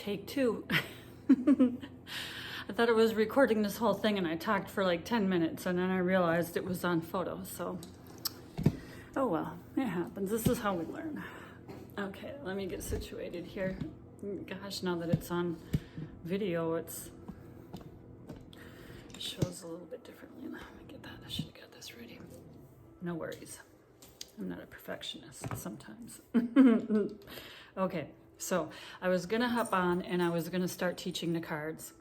Take two. I thought it was recording this whole thing and I talked for like 10 minutes and then I realized it was on photo, so oh well, it happens. This is how we learn. Okay, let me get situated here. Gosh, now that it's on video, it shows a little bit differently. Let me get that. I should have got this ready. No worries. I'm not a perfectionist sometimes. Okay, so I was gonna hop on and I was gonna start teaching the cards.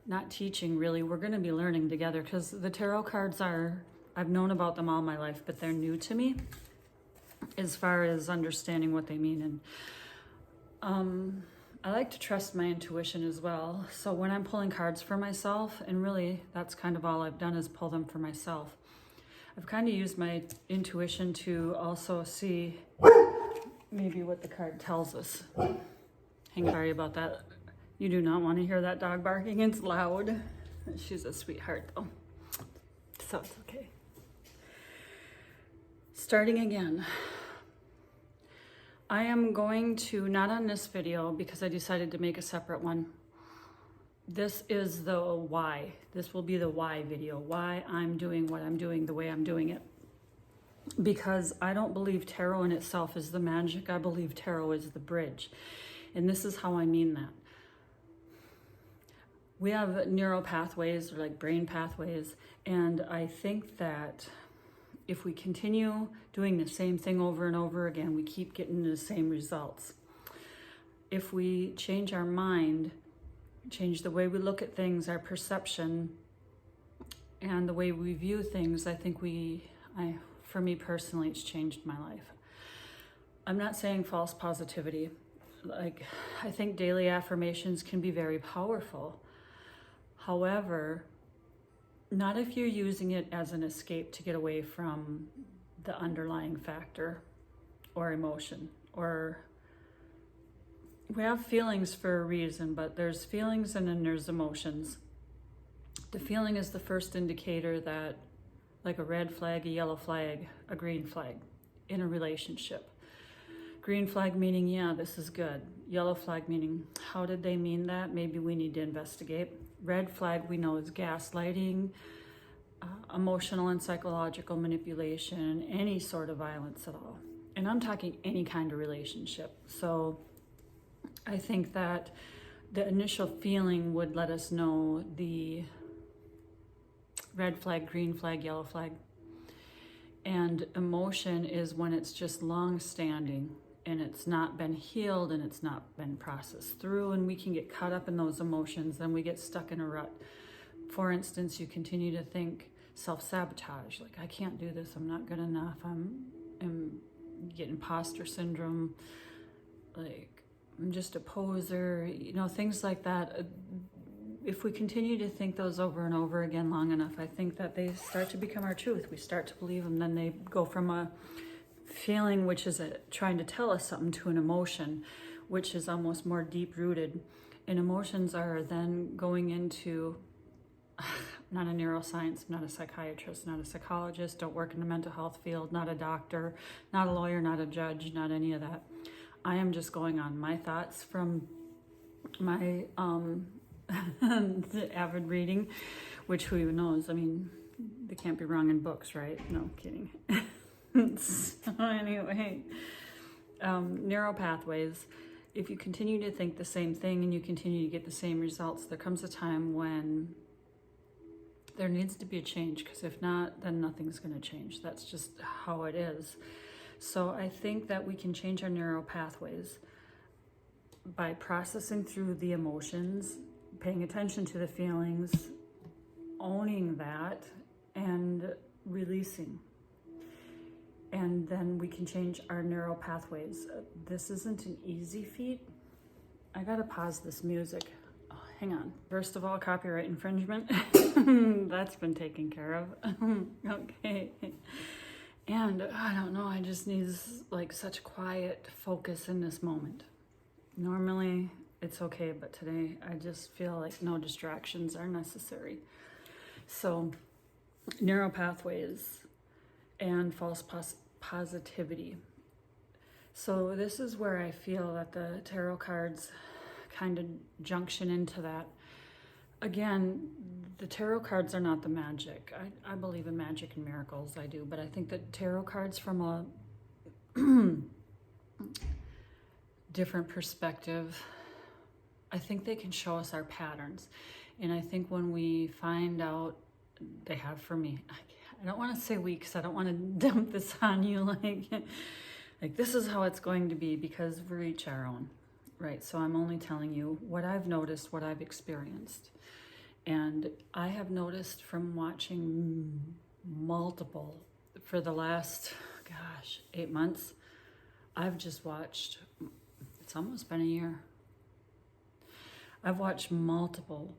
Not teaching, really. We're gonna be learning together because the tarot cards I've known about them all my life, but they're new to me as far as understanding what they mean. And I like to trust my intuition as well. So when I'm pulling cards for myself, and really that's kind of all I've done is pull them for myself. I've kind of used my intuition to also see maybe what the card tells us. Sorry about that. You do not want to hear that dog barking. It's loud. She's a sweetheart though, so it's okay. Starting again. I am going to, not on this video because I decided to make a separate one. This is the why. This will be the why video. Why I'm doing what I'm doing the way I'm doing it. Because I don't believe tarot in itself is the magic. I believe tarot is the bridge. And this is how I mean that. We have neural pathways, or like brain pathways, and I think that if we continue doing the same thing over and over again, we keep getting the same results. If we change our mind, change the way we look at things, our perception, and the way we view things, I think for me personally, it's changed my life. I'm not saying false positivity. Like, I think daily affirmations can be very powerful. However, not if you're using it as an escape to get away from the underlying factor or emotion. Or we have feelings for a reason, but there's feelings and then there's emotions. The feeling is the first indicator that, like a red flag, a yellow flag, a green flag in a relationship. Green flag meaning, yeah, this is good. Yellow flag meaning, how did they mean that? Maybe we need to investigate. Red flag we know is gaslighting, emotional and psychological manipulation, any sort of violence at all. And I'm talking any kind of relationship. So I think that the initial feeling would let us know the red flag, green flag, yellow flag. And emotion is when it's just long-standing and it's not been healed and it's not been processed through, and we can get caught up in those emotions, then we get stuck in a rut. For instance, you continue to think self-sabotage, like I can't do this, I'm not good enough, I'm getting imposter syndrome, like I'm just a poser, you know, things like that. If we continue to think those over and over again long enough, I think that they start to become our truth. We start to believe them. Then they go from a feeling, which is trying to tell us something, to an emotion, which is almost more deep-rooted. And emotions are then going into, I'm not a neuroscience, I'm not a psychiatrist, not a psychologist, don't work in the mental health field, not a doctor, not a lawyer, not a judge, not any of that. I am just going on my thoughts from my avid reading, which who even knows? I mean, they can't be wrong in books, right? No, kidding. So anyway, neural pathways. If you continue to think the same thing and you continue to get the same results, there comes a time when there needs to be a change, because if not, then nothing's going to change. That's just how it is. So I think that we can change our neural pathways by processing through the emotions, paying attention to the feelings, owning that, and releasing. And then we can change our neural pathways. This isn't an easy feat. I gotta pause this music. Oh, hang on. First of all, copyright infringement. That's been taken care of. Okay. And I don't know, I just need like such quiet focus in this moment. Normally it's okay, but today I just feel like no distractions are necessary. So neural pathways and false positivity. So this is where I feel that the tarot cards kind of junction into that. Again, the tarot cards are not the magic. I believe in magic and miracles, I do, but I think that tarot cards from a different perspective, I think they can show us our patterns. And I think when we find out, they have for me, I don't want to say we, because I don't want to dump this on you like this is how it's going to be, because we're each our own, right? So I'm only telling you what I've noticed, what I've experienced. And I have noticed from watching multiple, for the last, 8 months, I've just watched, it's almost been a year. I've watched multiple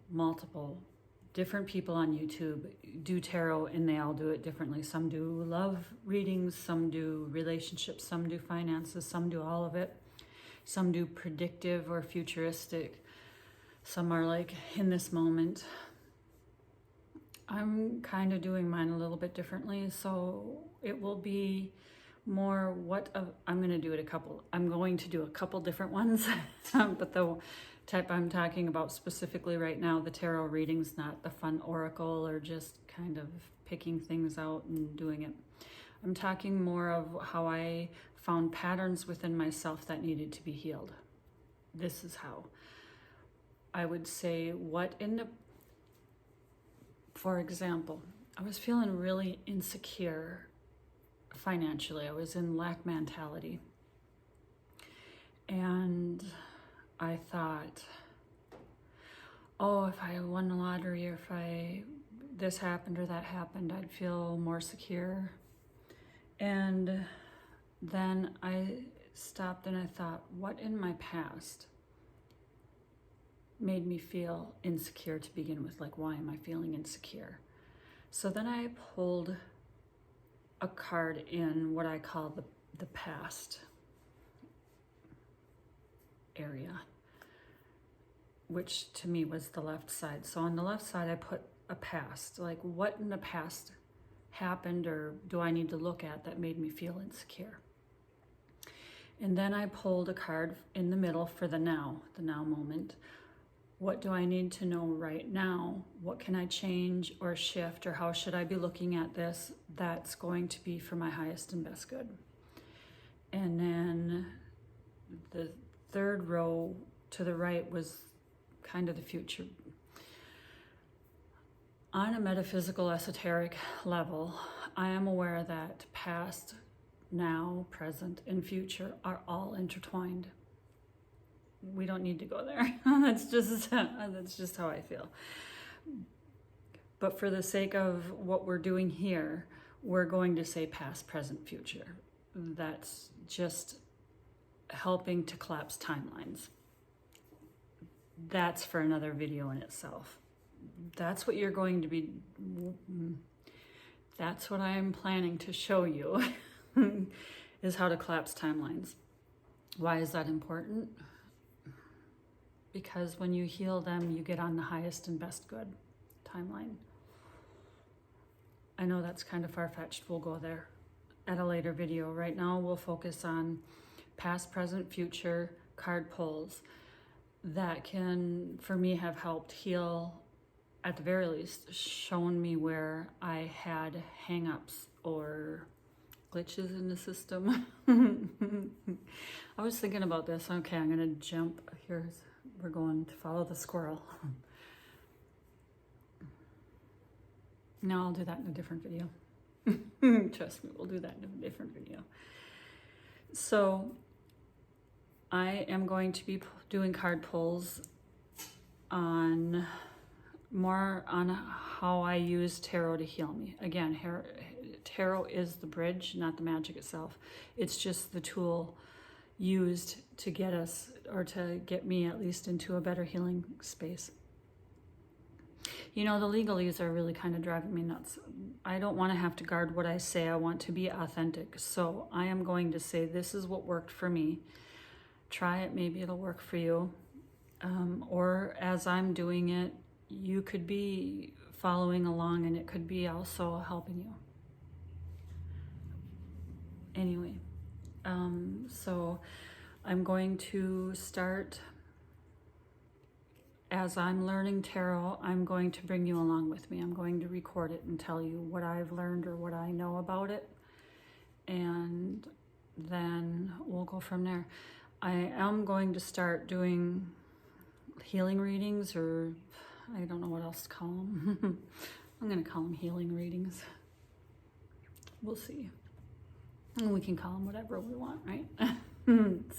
different people on YouTube do tarot, and they all do it differently. Some do love readings, some do relationships, some do finances, some do all of it. Some do predictive or futuristic. Some are like in this moment. I'm kind of doing mine a little bit differently, so it will be more I'm going to do a couple different ones, but the type I'm talking about specifically right now, the tarot readings, not the fun oracle or just kind of picking things out and doing it. I'm talking more of how I found patterns within myself that needed to be healed. This is how. I would say for example, I was feeling really insecure financially. I was in lack mentality. And I thought, if I won the lottery, or if this happened or that happened, I'd feel more secure. And then I stopped and I thought, what in my past made me feel insecure to begin with? Like, why am I feeling insecure? So then I pulled a card in what I call the past area, which to me was the left side. So on the left side, I put a past, like what in the past happened or do I need to look at that made me feel insecure? And then I pulled a card in the middle for the now moment. What do I need to know right now? What can I change or shift, or how should I be looking at this that's going to be for my highest and best good? And then the third row to the right was kind of the future. On a metaphysical, esoteric level, I am aware that past, now, present, and future are all intertwined. We don't need to go there. That's just how I feel. But for the sake of what we're doing here, we're going to say past, present, future. That's just helping to collapse timelines. That's for another video in itself. That's what you're going to be, that's what I am planning to show you, is how to collapse timelines. Why is that important? Because when you heal them, you get on the highest and best good timeline. I know that's kind of far-fetched. We'll go there at a later video. Right now, we'll focus on past, present, future card pulls that can, for me, have helped heal, at the very least, shown me where I had hang-ups or glitches in the system. I was thinking about this. Okay, I'm going to jump. We're going to follow the squirrel. No, I'll do that in a different video. Trust me, we'll do that in a different video. So I am going to be doing card pulls on how I use tarot to heal me. Again, tarot is the bridge, not the magic itself. It's just the tool used to get us, or to get me at least, into a better healing space. You know, the legalese are really kind of driving me nuts. I don't want to have to guard what I say. I want to be authentic. So I am going to say, this is what worked for me. Try it, maybe it'll work for you. Or as I'm doing it, you could be following along and it could be also helping you. Anyway, so I'm going to start as I'm learning tarot, I'm going to bring you along with me. I'm going to record it and tell you what I've learned or what I know about it. And then we'll go from there. I am going to start doing healing readings, or I don't know what else to call them. I'm going to call them healing readings. We'll see. And we can call them whatever we want, right?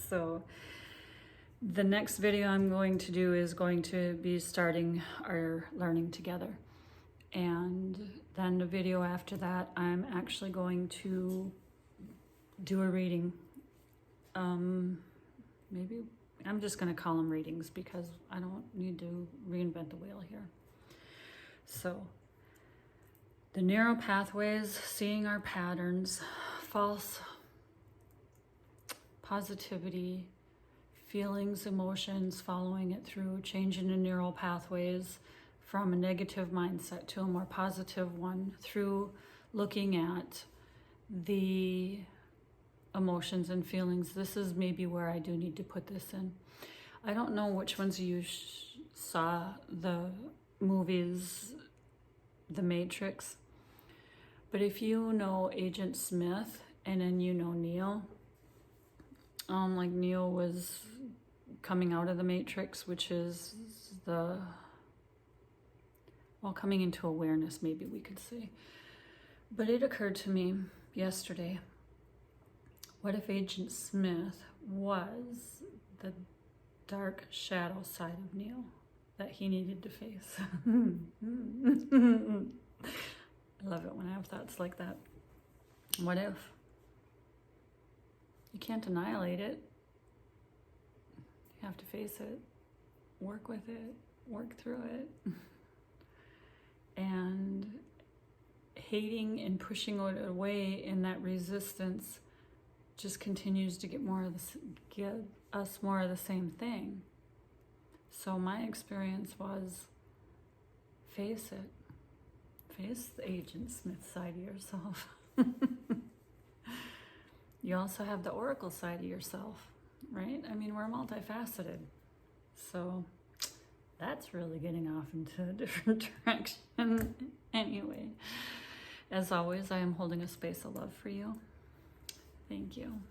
So the next video I'm going to do is going to be starting our learning together. And then the video after that, I'm actually going to do a reading. Maybe I'm just going to call them readings because I don't need to reinvent the wheel here. So the neural pathways, seeing our patterns, false positivity, feelings, emotions, following it through, changing the neural pathways from a negative mindset to a more positive one through looking at the emotions and feelings. This is maybe where I do need to put this in. I don't know which ones you saw the movies, The Matrix, but if you know Agent Smith and then you know Neo, like Neo was coming out of the Matrix, which is coming into awareness, maybe we could say. But it occurred to me yesterday, what if Agent Smith was the dark shadow side of Neo that he needed to face? I love it when I have thoughts like that. What if? You can't annihilate it. You have to face it, work with it, work through it. And hating and pushing it away in that resistance just continues to get us more of the same thing. So my experience was, face it. Face the Agent Smith side of yourself. You also have the Oracle side of yourself, right? I mean, we're multifaceted. So that's really getting off into a different direction. Anyway, as always, I am holding a space of love for you. Thank you.